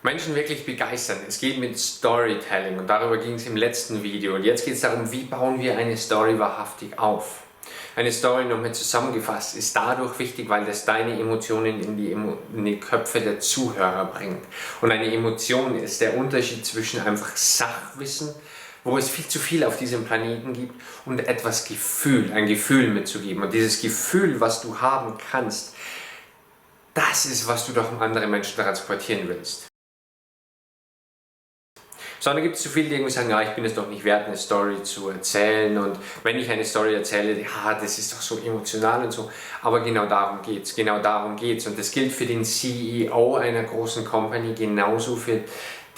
Menschen wirklich begeistern. Es geht mit Storytelling und darüber ging es im letzten Video. Und jetzt geht es darum, wie bauen wir eine Story wahrhaftig auf. Eine Story, nochmal zusammengefasst, ist dadurch wichtig, weil das deine Emotionen in die Köpfe der Zuhörer bringt. Und eine Emotion ist der Unterschied zwischen einfach Sachwissen, wo es viel zu viel auf diesem Planeten gibt, und etwas Gefühl, ein Gefühl mitzugeben. Und dieses Gefühl, was du haben kannst, das ist, was du doch an andere Menschen transportieren willst. Sondern gibt es zu viele, die irgendwie sagen, ja, ich bin es doch nicht wert, eine Story zu erzählen, und wenn ich eine Story erzähle, ja, das ist doch so emotional und so. Aber genau darum geht's, und das gilt für den CEO einer großen Company genauso für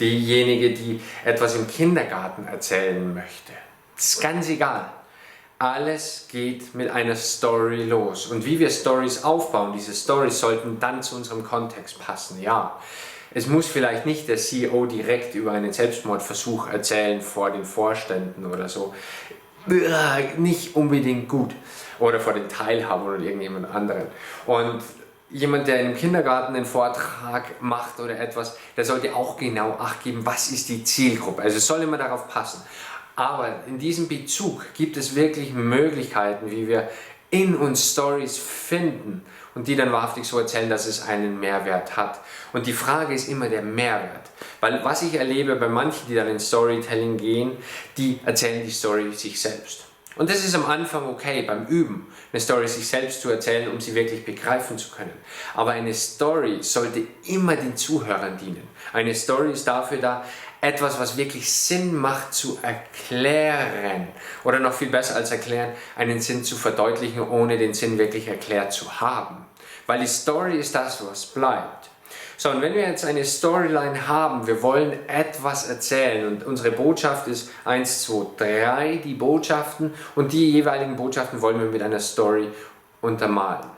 diejenige, die etwas im Kindergarten erzählen möchte. Das ist ganz egal. Alles geht mit einer Story los, und wie wir Stories aufbauen, diese Stories sollten dann zu unserem Kontext passen, ja. Es muss vielleicht nicht der CEO direkt über einen Selbstmordversuch erzählen vor den Vorständen oder so. Nicht unbedingt gut. Oder vor den Teilhabern oder irgendjemand anderen. Und jemand, der im Kindergarten einen Vortrag macht oder etwas, der sollte auch genau Acht geben, was ist die Zielgruppe. Also es soll immer darauf passen. Aber in diesem Bezug gibt es wirklich Möglichkeiten, wie wir in uns Stories finden und die dann wahrhaftig so erzählen, dass es einen Mehrwert hat. Und die Frage ist immer der Mehrwert. Weil was ich erlebe bei manchen, die dann in Storytelling gehen, die erzählen die Story sich selbst. Und das ist am Anfang okay, beim Üben, eine Story sich selbst zu erzählen, um sie wirklich begreifen zu können. Aber eine Story sollte immer den Zuhörern dienen. Eine Story ist dafür da, etwas, was wirklich Sinn macht, zu erklären. Oder noch viel besser als erklären, einen Sinn zu verdeutlichen, ohne den Sinn wirklich erklärt zu haben. Weil die Story ist das, was bleibt. So, und wenn wir jetzt eine Storyline haben, wir wollen etwas erzählen, und unsere Botschaft ist 1, 2, 3, die Botschaften, und die jeweiligen Botschaften wollen wir mit einer Story untermalen.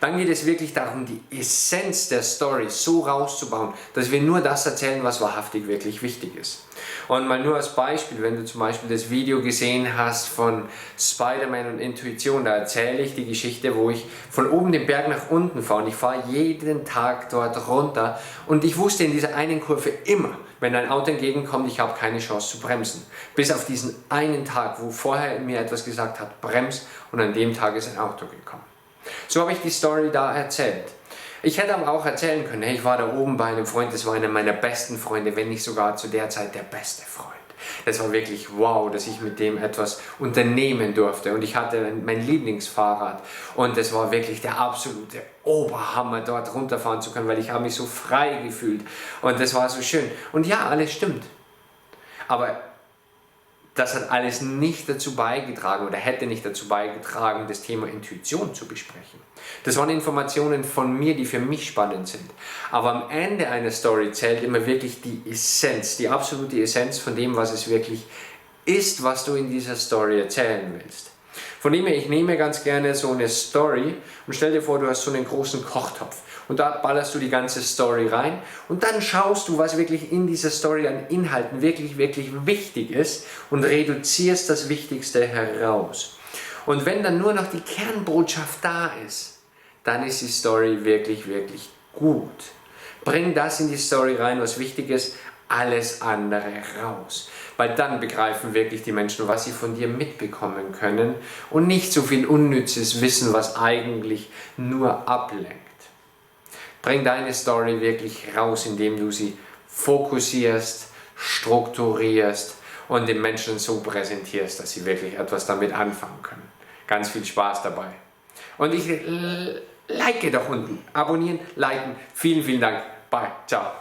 Dann geht es wirklich darum, die Essenz der Story so rauszubauen, dass wir nur das erzählen, was wahrhaftig wirklich wichtig ist. Und mal nur als Beispiel, wenn du zum Beispiel das Video gesehen hast von Spider-Man und Intuition, da erzähle ich die Geschichte, wo ich von oben den Berg nach unten fahre, und ich fahre jeden Tag dort runter, und ich wusste in dieser einen Kurve immer, wenn ein Auto entgegenkommt, ich habe keine Chance zu bremsen. Bis auf diesen einen Tag, wo vorher mir etwas gesagt hat, brems, und an dem Tag ist ein Auto gekommen. So habe ich die Story da erzählt. Ich hätte aber auch erzählen können, hey, ich war da oben bei einem Freund, das war einer meiner besten Freunde, wenn nicht sogar zu der Zeit der beste Freund. Das war wirklich wow, dass ich mit dem etwas unternehmen durfte, und ich hatte mein Lieblingsfahrrad, und es war wirklich der absolute Oberhammer, dort runterfahren zu können, weil ich habe mich so frei gefühlt, und das war so schön. Und ja, alles stimmt. Aber das hat alles nicht dazu beigetragen oder hätte nicht dazu beigetragen, das Thema Intuition zu besprechen. Das waren Informationen von mir, die für mich spannend sind. Aber am Ende einer Story zählt immer wirklich die Essenz, die absolute Essenz von dem, was es wirklich ist, was du in dieser Story erzählen willst. Von dem her, ich nehme ganz gerne so eine Story und stell dir vor, du hast so einen großen Kochtopf, und da ballerst du die ganze Story rein, und dann schaust du, was wirklich in dieser Story an Inhalten wirklich wichtig ist, und reduzierst das Wichtigste heraus. Und wenn dann nur noch die Kernbotschaft da ist, dann ist die Story wirklich gut. Bring das in die Story rein, was wichtig ist, alles andere raus. Weil dann begreifen wirklich die Menschen, was sie von dir mitbekommen können, und nicht so viel unnützes Wissen, was eigentlich nur ablenkt. Bring deine Story wirklich raus, indem du sie fokussierst, strukturierst und den Menschen so präsentierst, dass sie wirklich etwas damit anfangen können. Ganz viel Spaß dabei. Und ich like doch unten. Abonnieren, liken. Vielen Dank. Bye. Ciao.